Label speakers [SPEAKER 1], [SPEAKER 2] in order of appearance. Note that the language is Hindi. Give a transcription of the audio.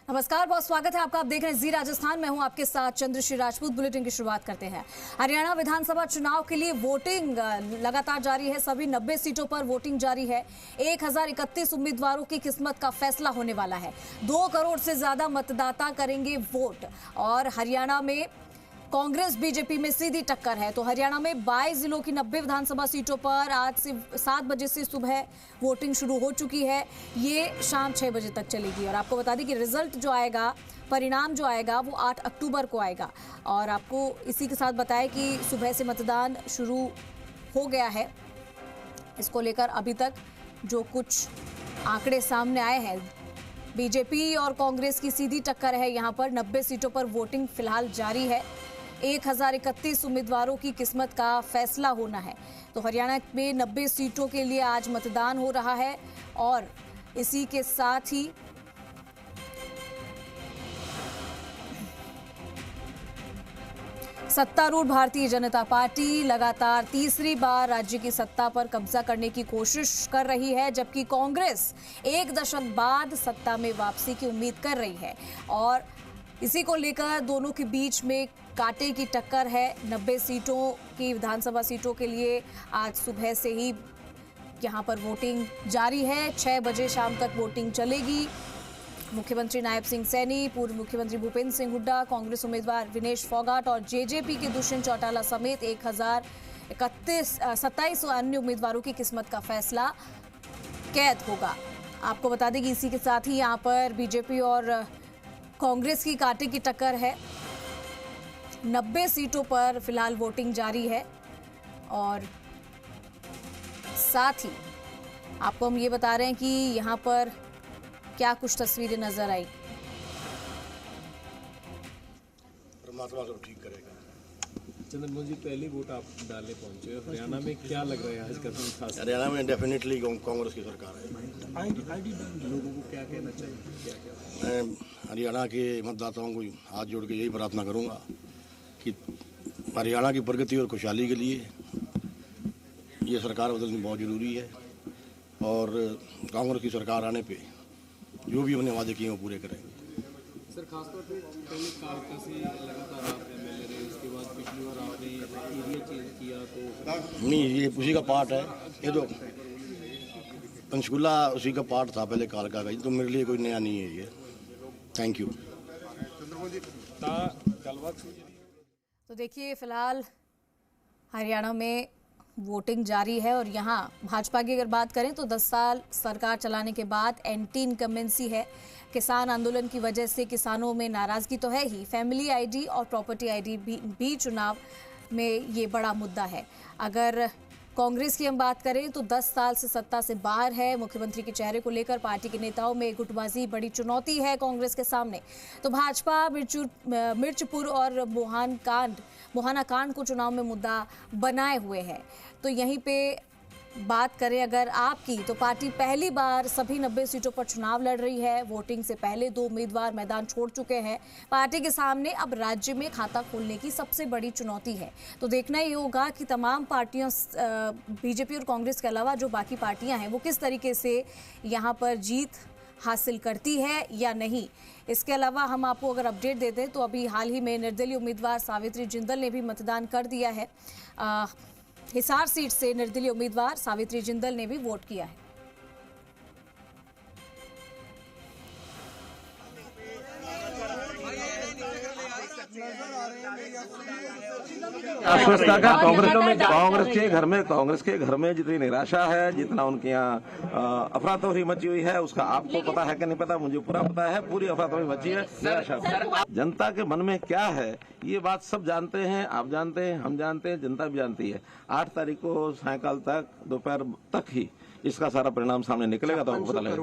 [SPEAKER 1] नमस्कार, बहुत स्वागत है आपका। आप देख रहे हैं जी राजस्थान। मैं हूं आपके साथ चंद्रश्री राजपूत। बुलेटिन की शुरुआत करते हैं। हरियाणा विधानसभा चुनाव के लिए वोटिंग लगातार जारी है। सभी 90 सीटों पर वोटिंग जारी है। 1031 उम्मीदवारों की किस्मत का फैसला होने वाला है। 2 करोड़ से ज्यादा मतदाता करेंगे वोट। और हरियाणा में कांग्रेस बीजेपी में सीधी टक्कर है। तो हरियाणा में 22 जिलों की 90 विधानसभा सीटों पर आज से 7 बजे से सुबह वोटिंग शुरू हो चुकी है। ये शाम 6 बजे तक चलेगी। और आपको बता दें कि रिजल्ट जो आएगा, परिणाम जो आएगा वो 8 अक्टूबर को आएगा। और आपको इसी के साथ बताएं कि सुबह से मतदान शुरू हो गया है। इसको लेकर अभी तक जो कुछ आंकड़े सामने आए हैं, बीजेपी और कांग्रेस की सीधी टक्कर है। यहाँ पर 90 सीटों पर वोटिंग फिलहाल जारी है। 1031 उम्मीदवारों की किस्मत का फैसला होना है। तो हरियाणा में 90 सीटों के लिए आज मतदान हो रहा है। और इसी के साथ ही सत्तारूढ़ भारतीय जनता पार्टी लगातार तीसरी बार राज्य की सत्ता पर कब्जा करने की कोशिश कर रही है, जबकि कांग्रेस 1 दशक बाद सत्ता में वापसी की उम्मीद कर रही है। और इसी को लेकर दोनों के बीच में कांटे की टक्कर है। 90 सीटों की विधानसभा सीटों के लिए आज सुबह से ही यहां पर वोटिंग जारी है। 6 बजे शाम तक वोटिंग चलेगी। मुख्यमंत्री नायब सिंह सैनी, पूर्व मुख्यमंत्री भूपेंद्र सिंह हुड्डा, कांग्रेस उम्मीदवार विनेश फोगाट और जेजेपी के दुष्यंत चौटाला समेत 1027 अन्य उम्मीदवारों की किस्मत का फैसला कैद होगा। आपको बता दें कि इसी के साथ ही यहाँ पर बीजेपी और कांग्रेस की कांटे की टक्कर है। 90 सीटों पर फिलहाल वोटिंग जारी है। और साथ ही आपको हम ये बता रहे हैं कि यहाँ पर क्या कुछ तस्वीरें नजर आई।
[SPEAKER 2] परमात्मा सब ठीक करेगा।
[SPEAKER 3] चंद्रमोहन जी, पहली वोट आप डालने पहुंचे। हरियाणा में क्या लग रहा है आज का दिन खास?
[SPEAKER 2] हरियाणा में डेफिनेटली कांग्रेस की सरकार है।
[SPEAKER 3] लोगों को क्या कहना चाहिए?
[SPEAKER 2] मैं हरियाणा के मतदाताओं को हाथ जोड़ के यही प्रार्थना करूंगा कि हरियाणा की प्रगति और खुशहाली के लिए ये सरकार बदलनी बहुत ज़रूरी है। और कांग्रेस की सरकार आने पे जो भी हमने वादे किए वो पूरे करेंगे।
[SPEAKER 3] सर, खासतौर पे पहले कालका से लगातार आप एमएलए रहे, उसके बाद पिछली बार आपने एरिया चेंज किया तो
[SPEAKER 2] नहीं, ये उसी का पार्ट है। ये तो पंचकुला उसी का पार्ट था पहले कालका का। तो मेरे लिए कोई नया नहीं है ये। Thank you.
[SPEAKER 1] तो देखिए, फिलहाल हरियाणा में वोटिंग जारी है। और यहाँ भाजपा की अगर बात करें तो 10 साल सरकार चलाने के बाद एंटी इनकम्बेंसी है। किसान आंदोलन की वजह से किसानों में नाराजगी तो है ही, फैमिली आईडी और प्रॉपर्टी आईडी भी चुनाव में ये बड़ा मुद्दा है। अगर कांग्रेस की हम बात करें तो 10 साल से सत्ता से बाहर है। मुख्यमंत्री के चेहरे को लेकर पार्टी के नेताओं में गुटबाजी बड़ी चुनौती है कांग्रेस के सामने। तो भाजपा मिर्चपुर और मोहाना कांड को चुनाव में मुद्दा बनाए हुए है। तो यहीं पे बात करें अगर आपकी, तो पार्टी पहली बार सभी 90 सीटों पर चुनाव लड़ रही है। वोटिंग से पहले 2 उम्मीदवार मैदान छोड़ चुके हैं। पार्टी के सामने अब राज्य में खाता खोलने की सबसे बड़ी चुनौती है। तो देखना ही होगा कि तमाम पार्टियों, बीजेपी और कांग्रेस के अलावा जो बाकी पार्टियां हैं, वो किस तरीके से यहाँ पर जीत हासिल करती है या नहीं। इसके अलावा हम आपको अगर अपडेट देते हैं तो अभी हाल ही में निर्दलीय उम्मीदवार सावित्री जिंदल ने भी मतदान कर दिया है। हिसार सीट से निर्दलीय उम्मीदवार सावित्री जिंदल ने भी वोट किया है।
[SPEAKER 4] आश्वस्ता का कांग्रेस के घर में जितनी निराशा है, जितना उनके यहाँ अफरा तफरी मची हुई है, उसका आपको पता है कि नहीं पता, मुझे पूरा पता है। पूरी अफरा तफरी मची है निराशा। जनता के मन में क्या है ये बात सब जानते हैं, आप जानते हैं, हम जानते हैं, जनता भी जानती है। 8 तारीख को सायंकाल तक, दोपहर तक ही इसका सारा परिणाम सामने निकलेगा तो आपको पता लगेगा।